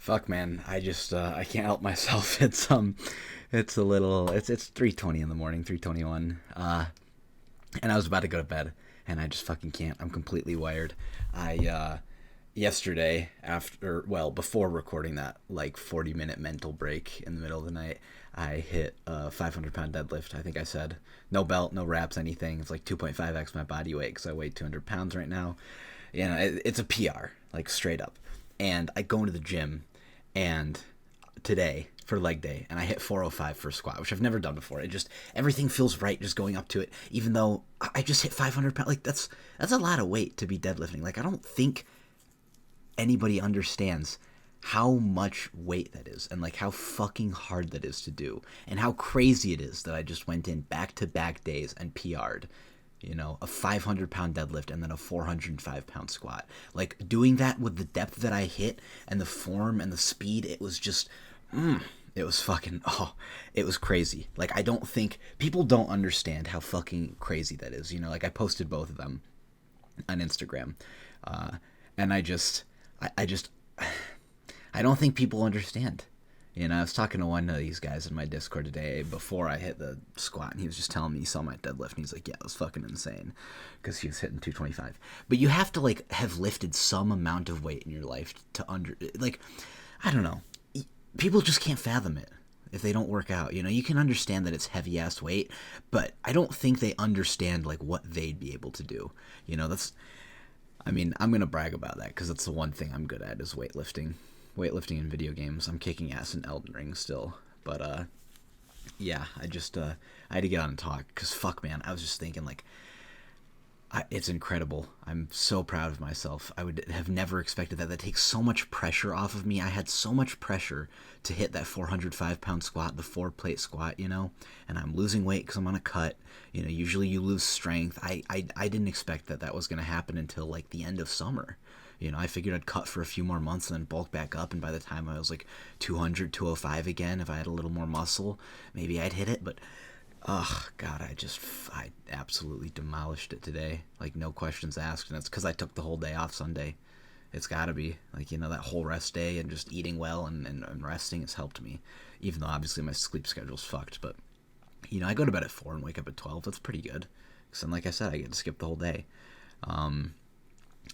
Fuck, man. I can't help myself. It's a little, it's 3:20 in the morning, 3:21. And I was about to go to bed, and I just fucking can't. I'm completely wired. Yesterday, before recording that, like 40-minute mental break in the middle of the night, I hit a 500-pound deadlift. I think I said no belt, no wraps, anything. It's like 2.5x my body weight because I weigh 200 pounds right now. It's a PR, like straight up. And I go into the gym, and today for leg day, and I hit 405 for a squat, which I've never done before. It just everything feels right just going up to it, even though I just hit 500 pounds. Like that's a lot of weight to be deadlifting. Like I don't think anybody understands how much weight that is and like how fucking hard that is to do and how crazy it is that I just went in back to back days and PR'd, a 500-pound deadlift and then a 405-pound squat. Like doing that with the depth that I hit and the form and the speed, it was just, it was fucking, it was crazy. Like I don't think people don't understand how fucking crazy that is. Like I posted both of them on Instagram, and I don't think people understand. I was talking to one of these guys in my Discord today before I hit the squat, and he was just telling me he saw my deadlift, and he's like, yeah, it was fucking insane, because he was hitting 225. But you have to, like, have lifted some amount of weight in your life I don't know. People just can't fathom it if they don't work out. You can understand that it's heavy-ass weight, but I don't think they understand, like, what they'd be able to do. I'm going to brag about that, because that's the one thing I'm good at is weightlifting in video games. I'm kicking ass in Elden Ring still, but yeah, I had to get on and talk because fuck, man, I was just thinking like, it's incredible. I'm so proud of myself. I would have never expected that. That takes so much pressure off of me. I had so much pressure to hit that 405-pound squat, the 4-plate squat, and I'm losing weight because I'm on a cut. Usually you lose strength. I didn't expect that was going to happen until like the end of summer. I figured I'd cut for a few more months and then bulk back up, and by the time I was like 200, 205 again, if I had a little more muscle, maybe I'd hit it. But, oh, God, I absolutely demolished it today. Like, no questions asked, and it's because I took the whole day off Sunday. It's gotta be. Like, that whole rest day and just eating well and resting has helped me, even though obviously my sleep schedule's fucked. But, I go to bed at 4 and wake up at 12. That's pretty good. Because then, like I said, I get to skip the whole day.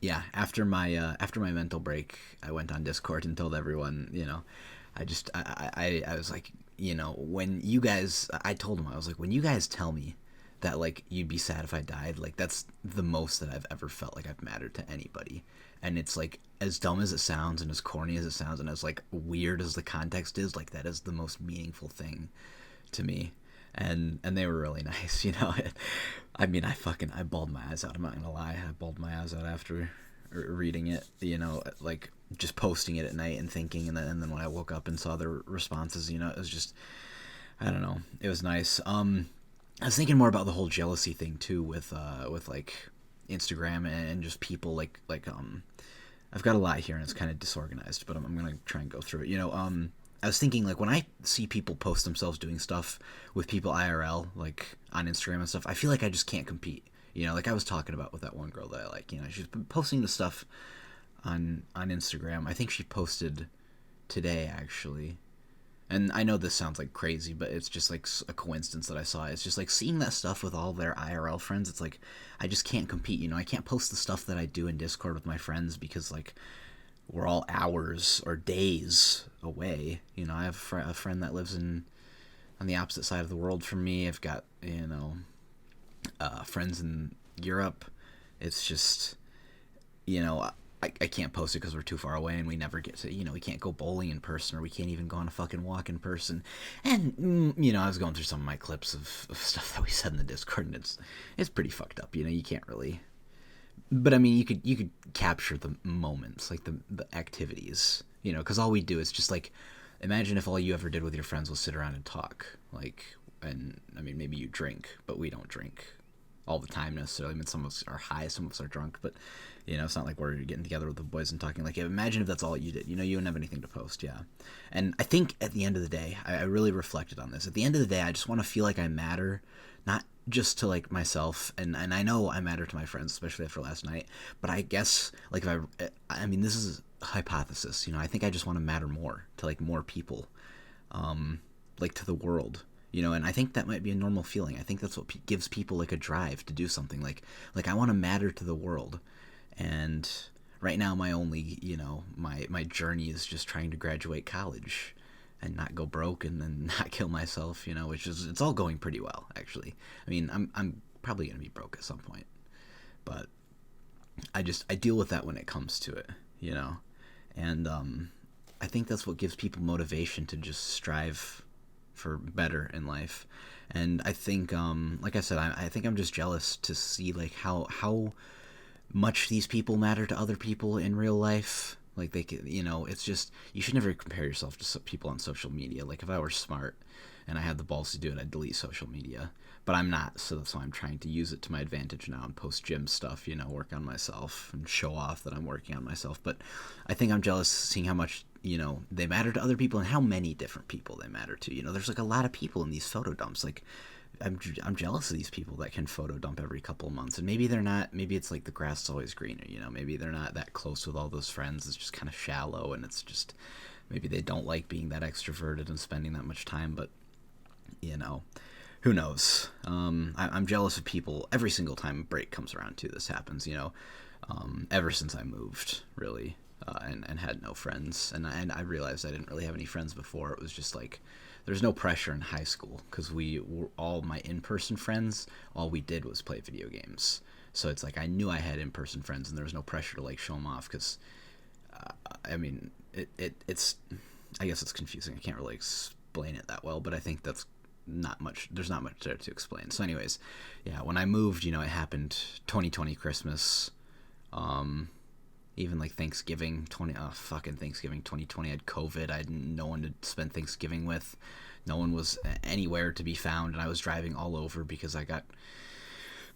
Yeah, after my mental break, I went on Discord and told everyone, I was like, when you guys, I told them, I was like, when you guys tell me that like you'd be sad if I died, like that's the most that I've ever felt like I've mattered to anybody. And it's like, as dumb as it sounds and as corny as it sounds and as like weird as the context is, like that is the most meaningful thing to me. And they were really nice. I bawled my eyes out. I'm not gonna lie, I bawled my eyes out after reading it. Like just posting it at night and thinking, and then when I woke up and saw their responses, it was just, I don't know, it was nice. I was thinking more about the whole jealousy thing too, with like Instagram and just people like I've got a lot here and it's kind of disorganized, but I'm gonna try and go through it. I was thinking, like, when I see people post themselves doing stuff with people IRL, like, on Instagram and stuff, I feel like I just can't compete. Like I was talking about with that one girl that I like, she's been posting the stuff on Instagram. I think she posted today, actually. And I know this sounds like crazy, but it's just, like, a coincidence that I saw it. It's just, like, seeing that stuff with all their IRL friends, it's like, I just can't compete, I can't post the stuff that I do in Discord with my friends because, like, we're all hours or days away. I have a friend that lives on the opposite side of the world from me. I've got, friends in Europe. It's just, I can't post it because we're too far away and we never get to, we can't go bowling in person or we can't even go on a fucking walk in person. And, I was going through some of my clips of stuff that we said in the Discord, and it's pretty fucked up. You can't really... But I mean, you could capture the moments, like the activities, because all we do is just like, imagine if all you ever did with your friends was sit around and talk, like, and I mean, maybe you drink, but we don't drink all the time necessarily. I mean, some of us are high, some of us are drunk, but it's not like we're getting together with the boys and talking. Like, imagine if that's all you did. You wouldn't have anything to post, yeah. And I think at the end of the day, I really reflected on this. At the end of the day, I just want to feel like I matter, not just to like myself, and I know I matter to my friends, especially after last night. But I guess like if I mean, this is hypothesis. I think I just want to matter more to like more people, like to the world. And I think that might be a normal feeling. I think that's what gives people like a drive to do something. Like I want to matter to the world, and right now my only my journey is just trying to graduate college and not go broke and then not kill myself. Which is it's all going pretty well actually. I mean I'm probably gonna be broke at some point, but I deal with that when it comes to it. And I think that's what gives people motivation to just strive for better in life. And I think, like I said, I think I'm just jealous to see like how much these people matter to other people in real life. Like they could, it's just you should never compare yourself to people on social media. Like if I were smart and I had the balls to do it, I'd delete social media. But I'm not, so that's why I'm trying to use it to my advantage now and post gym stuff, work on myself and show off that I'm working on myself. But I think I'm jealous seeing how much, they matter to other people and how many different people they matter to. There's like a lot of people in these photo dumps. Like I'm jealous of these people that can photo dump every couple of months. And maybe they're not, maybe it's like the grass is always greener, maybe they're not that close with all those friends. It's just kind of shallow and it's just, maybe they don't like being that extroverted and spending that much time. But, who knows? I'm jealous of people every single time a break comes around too. This happens, ever since I moved, really, and had no friends. And I realized I didn't really have any friends before. It was just like there's no pressure in high school because we were all my in-person friends. All we did was play video games. So it's like I knew I had in-person friends, and there was no pressure to like show them off because, I mean, it's I guess it's confusing. I can't really explain it that well, but I think that's there's not much there to explain. So anyways, yeah, when I moved, it happened 2020 Christmas, even like Thanksgiving, fucking Thanksgiving 2020, I had COVID. I had no one to spend Thanksgiving with. No one was anywhere to be found, and I was driving all over because I got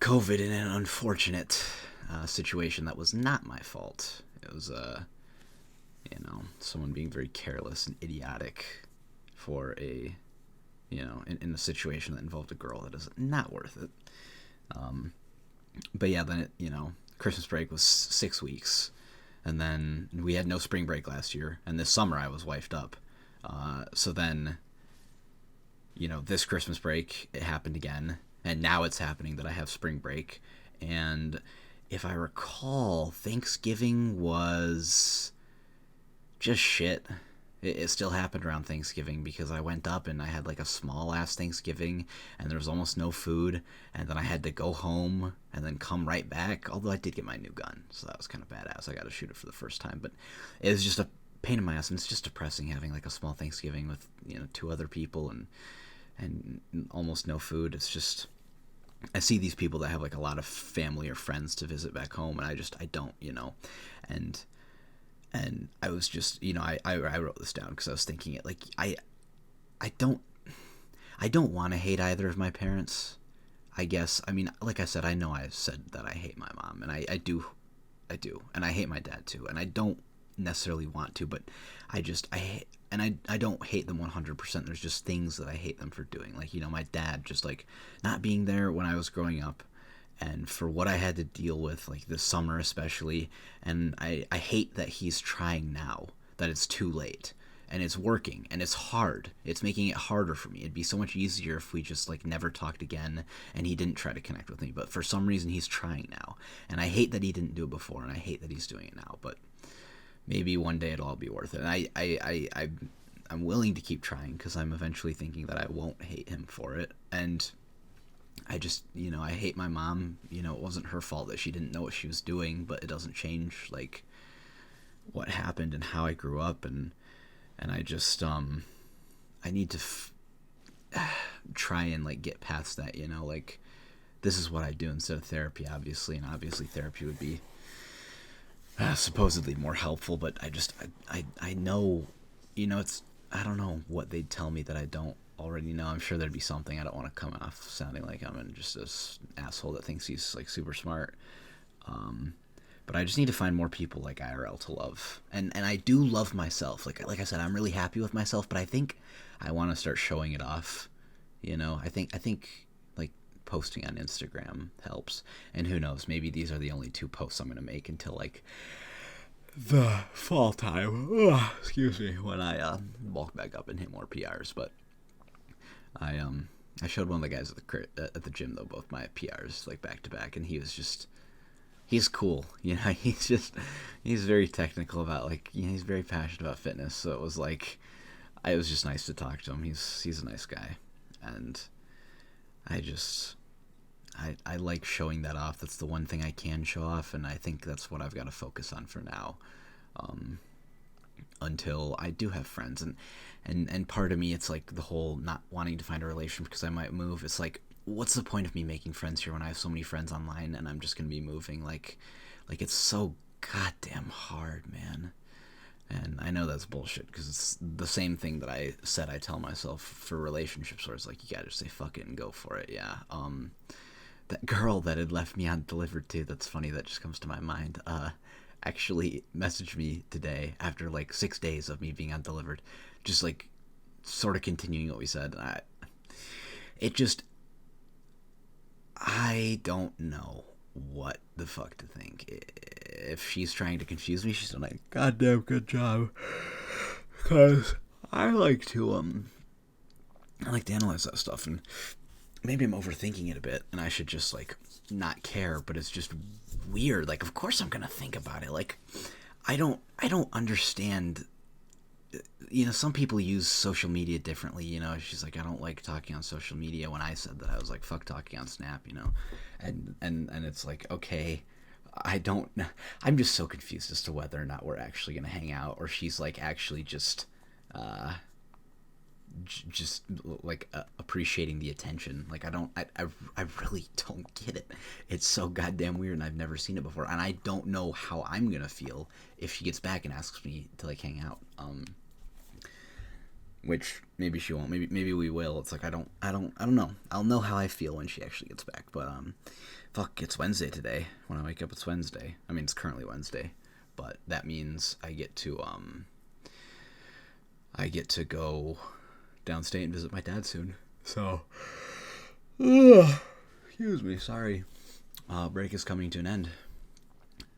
COVID in an unfortunate situation that was not my fault. It was, someone being very careless and idiotic for a in a situation that involved a girl that is not worth it. But yeah, then Christmas break was 6 weeks, and then we had no spring break last year, and this summer I was wifed up. So then, this Christmas break, it happened again, and now it's happening that I have spring break, and if I recall, Thanksgiving was just shit. It still happened around Thanksgiving because I went up and I had like a small ass Thanksgiving and there was almost no food, and then I had to go home and then come right back, although I did get my new gun, so that was kind of badass. I got to shoot it for the first time, but it was just a pain in my ass, and it's just depressing having like a small Thanksgiving with 2 other people and almost no food. It's just, I see these people that have like a lot of family or friends to visit back home, and I don't, and I was just, I wrote this down because I was thinking it, like, I don't want to hate either of my parents, I guess. I mean, like I said, I know I said that I hate my mom, and I do, and I hate my dad too, and I don't necessarily want to, but I don't hate them 100%. There's just things that I hate them for doing, like, my dad just, like, not being there when I was growing up, and for what I had to deal with, like, this summer especially, and I hate that he's trying now, that it's too late, and it's working, and it's hard. It's making it harder for me. It'd be so much easier if we just, like, never talked again, and he didn't try to connect with me, but for some reason he's trying now, and I hate that he didn't do it before, and I hate that he's doing it now, but maybe one day it'll all be worth it, and I'm willing to keep trying, because I'm eventually thinking that I won't hate him for it, and I just, I hate my mom. It wasn't her fault that she didn't know what she was doing, but it doesn't change, like, what happened and how I grew up, and I just, I need to try and, like, get past that, like, this is what I do instead of therapy, obviously, and obviously therapy would be supposedly more helpful, but I know, it's, I don't know what they'd tell me that I don't already know. I'm sure there'd be something. I don't want to come off sounding like I'm just this asshole that thinks he's like super smart. But I just need to find more people like IRL to love, and I do love myself. Like I said, I'm really happy with myself, but I think I want to start showing it off. I think like posting on Instagram helps, and who knows, maybe these are the only 2 posts I'm gonna make until like the fall time. Ugh, excuse me, when I bulk back up and hit more PRs. But I I showed one of the guys at the gym though both my PRs like back to back, and he's cool. He's very technical about like he's very passionate about fitness. So it was like it was just nice to talk to him. He's a nice guy, and I just I like showing that off. That's the one thing I can show off, and I think that's what I've got to focus on for now. Until I do have friends, and part of me, it's like the whole not wanting to find a relation because I might move. It's like, what's the point of me making friends here when I have so many friends online and I'm just gonna be moving? Like it's so goddamn hard, man. And I know that's bullshit because it's the same thing that I said I tell myself for relationships, where it's like you gotta just say fuck it and go for it. Yeah. That girl that had left me undelivered too. That's funny. That just comes to my mind. Actually messaged me today after like 6 days of me being undelivered, just like sort of continuing what we said. I don't know what the fuck to think. If she's trying to confuse me, she's doing a goddamn good job. Cause I like to analyze that stuff, and maybe I'm overthinking it a bit, and I should just like not care. But it's just weird. Like, of course I'm gonna think about it. Like, I don't understand. Some people use social media differently. She's like, I don't like talking on social media. When I said that, I was like, fuck talking on Snap. And it's like, okay, I'm just so confused as to whether or not we're actually gonna hang out, or she's like actually just like appreciating the attention. Like, I really don't get it. It's so goddamn weird, and I've never seen it before, and I don't know how I'm gonna feel if she gets back and asks me to like hang out. Which maybe she won't. Maybe we will. It's like I don't know. I'll know how I feel when she actually gets back. But fuck, it's Wednesday today. When I wake up, it's Wednesday. I mean, it's currently Wednesday, but that means I get to go downstate and visit my dad soon. So, excuse me, sorry. Break is coming to an end,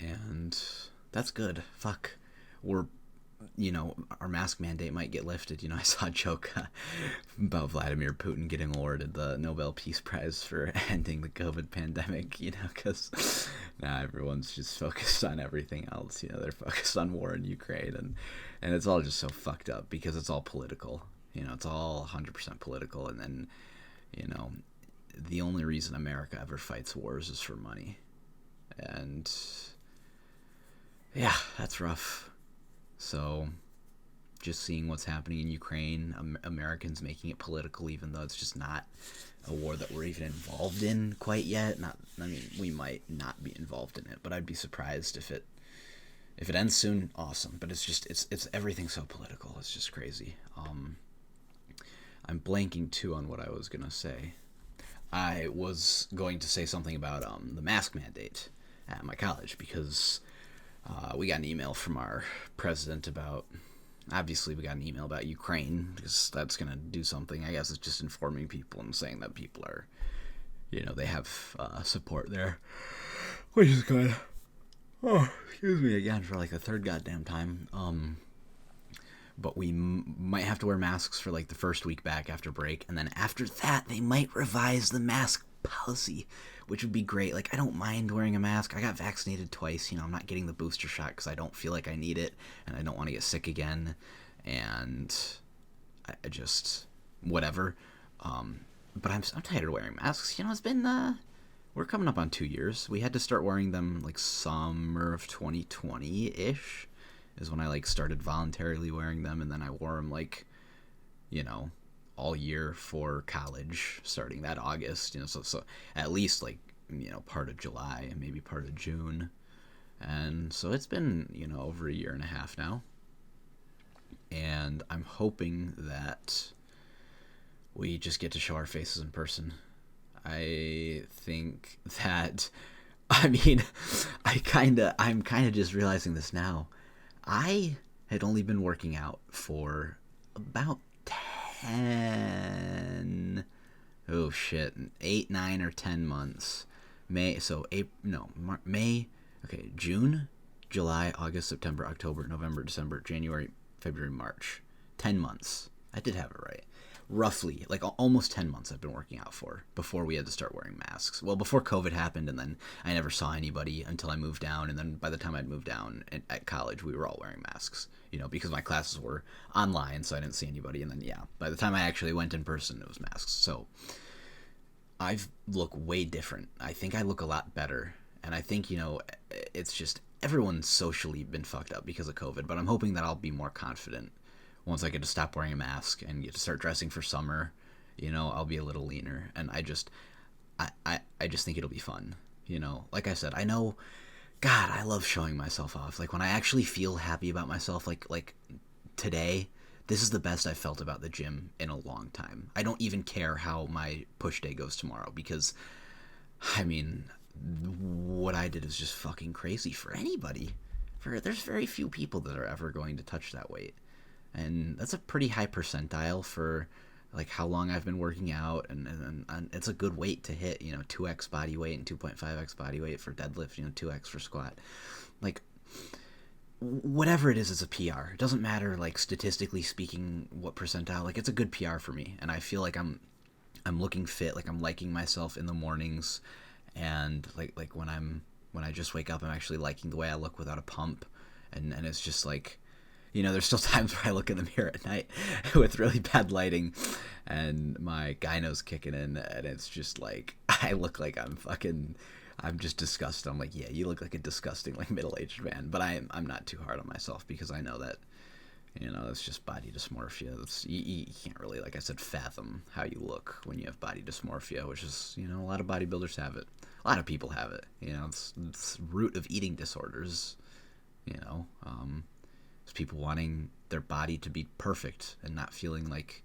and that's good. Fuck, our mask mandate might get lifted. I saw a joke about Vladimir Putin getting awarded the Nobel Peace Prize for ending the COVID pandemic, because now everyone's just focused on everything else. They're focused on war in Ukraine, and it's all just so fucked up because it's all political. It's all 100% political, and then, the only reason America ever fights wars is for money. And, yeah, that's rough. So, just seeing what's happening in Ukraine, Americans making it political, even though it's just not a war that we're even involved in quite yet. We might not be involved in it, but I'd be surprised if it ends soon. Awesome, but it's everything so political. It's just crazy. I'm blanking too on what I was gonna say. I was going to say something about the mask mandate at my college, because we got an email from our president about. Obviously, we got an email about Ukraine, because that's gonna do something. I guess it's just informing people and saying that people are, they have support there, which is good. Oh, excuse me again for like the third goddamn time. But we might have to wear masks for like the first week back after break, and then after that they might revise the mask policy, which would be great. Like, I don't mind wearing a mask. I got vaccinated twice. I'm not getting the booster shot because I don't feel like I need it, and I don't want to get sick again, and I just whatever. But I'm tired of wearing masks. It's been we're coming up on 2 years. We had to start wearing them like summer of 2020-ish. Is when I like started voluntarily wearing them, and then I wore them like, all year for college, starting that August. So at least like part of July and maybe part of June, and so it's been over a year and a half now, and I'm hoping that we just get to show our faces in person. I think that, I'm kind of just realizing this now. I had only been working out for about 8, 9 or 10 months. June, July, August, September, October, November, December, January, February, March. 10 months. I did have it right. Roughly, like almost 10 months I've been working out for before we had to start wearing masks. Well, before COVID happened, and then I never saw anybody until I moved down. And then by the time I'd moved down at college, we were all wearing masks, because my classes were online, so I didn't see anybody. And then, yeah, by the time I actually went in person, it was masks. So I look way different. I think I look a lot better. And I think, it's just everyone's socially been fucked up because of COVID, but I'm hoping that I'll be more confident once I get to stop wearing a mask and get to start dressing for summer. I'll be a little leaner, and I just think it'll be fun. Like I said, I know, God, I love showing myself off. Like when I actually feel happy about myself, like today, this is the best I've felt about the gym in a long time. I don't even care how my push day goes tomorrow because, I mean, what I did is just fucking crazy for anybody. There's very few people that are ever going to touch that weight. And that's a pretty high percentile for like how long I've been working out, and it's a good weight to hit, 2x body weight and 2.5x body weight for deadlift, 2x for squat. Like whatever it is, it's a PR. It doesn't matter, like statistically speaking, what percentile. Like it's a good PR for me, and I feel like I'm looking fit, like I'm liking myself in the mornings, and like when I just wake up, I'm actually liking the way I look without a pump, and it's just like, there's still times where I look in the mirror at night with really bad lighting and my gyno's kicking in, and it's just like, I look like I'm just disgusted. I'm like, yeah, you look like a disgusting, like, middle-aged man. But I'm not too hard on myself because I know that, it's just body dysmorphia. You can't really, like I said, fathom how you look when you have body dysmorphia, which is, a lot of bodybuilders have it. A lot of people have it. It's root of eating disorders, It's people wanting their body to be perfect and not feeling like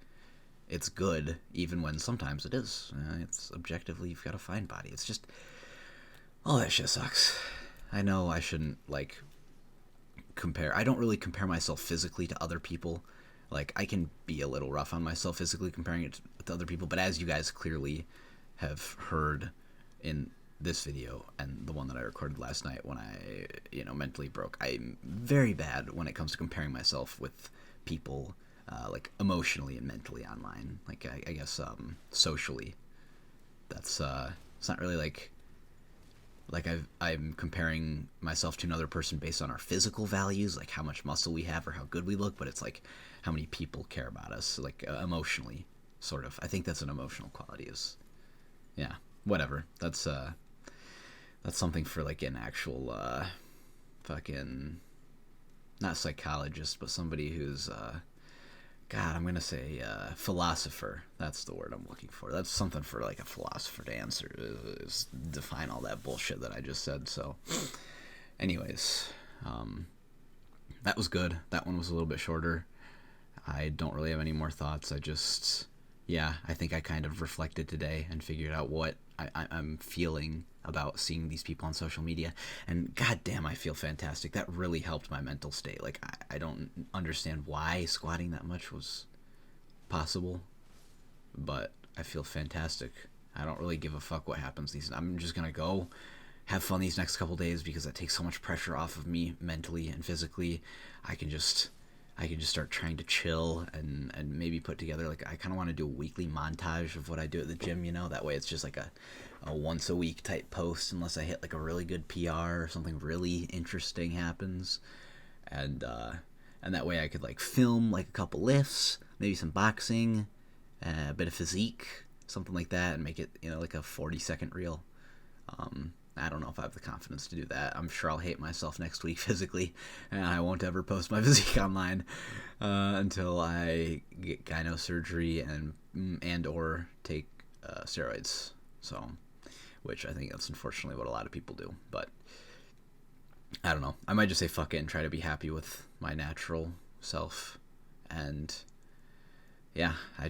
it's good, even when sometimes it is. It's objectively, you've got a fine body. It's just, all that shit sucks. I know I shouldn't, like, compare. I don't really compare myself physically to other people. Like, I can be a little rough on myself physically comparing it to other people, but as you guys clearly have heard in this video and the one that I recorded last night when I, mentally broke, I'm very bad when it comes to comparing myself with people, like, emotionally and mentally online. Like, I guess, socially. That's, it's not really like I'm comparing myself to another person based on our physical values, like how much muscle we have or how good we look, but it's like how many people care about us, like, emotionally, sort of. I think that's an emotional quality is, yeah, whatever. That's something for, like, an actual, fucking, not psychologist, but somebody who's, God, I'm going to say philosopher. That's the word I'm looking for. That's something for, like, a philosopher to answer, is define all that bullshit that I just said. So, anyways, that was good. That one was a little bit shorter. I don't really have any more thoughts. I think I kind of reflected today and figured out what I'm feeling about seeing these people on social media, and goddamn, I feel fantastic. That really helped my mental state. Like, I don't understand why squatting that much was possible, but I feel fantastic. I don't really give a fuck what happens. I'm just gonna go have fun these next couple days because that takes so much pressure off of me mentally and physically. I can just start trying to chill and maybe put together, like, I kind of want to do a weekly montage of what I do at the gym, that way it's just like a once a week type post, unless I hit, like, a really good PR or something really interesting happens, and that way I could, like, film, like, a couple lifts, maybe some boxing, a bit of physique, something like that, and make it, like a 40-second reel. I don't know if I have the confidence to do that. I'm sure I'll hate myself next week physically, and I won't ever post my physique online until I get gyno surgery and or take steroids. So, which I think that's unfortunately what a lot of people do. But I don't know. I might just say fuck it and try to be happy with my natural self. And yeah, I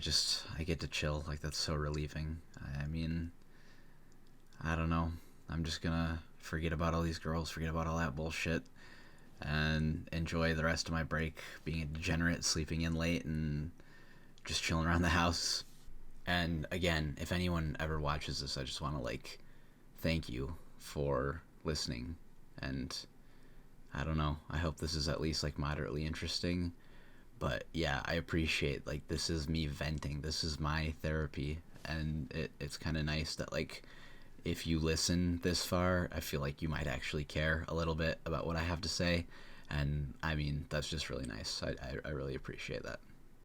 get to chill. Like, that's so relieving. I mean, I don't know. I'm just gonna forget about all these girls, forget about all that bullshit, and enjoy the rest of my break being a degenerate, sleeping in late, and just chilling around the house. And again, if anyone ever watches this, I just want to, like, thank you for listening. And I don't know. I hope this is at least like moderately interesting. But yeah, I appreciate like this is me venting. This is my therapy, and it's kind of nice that like if you listen this far, I feel like you might actually care a little bit about what I have to say. And I mean, that's just really nice. I really appreciate that.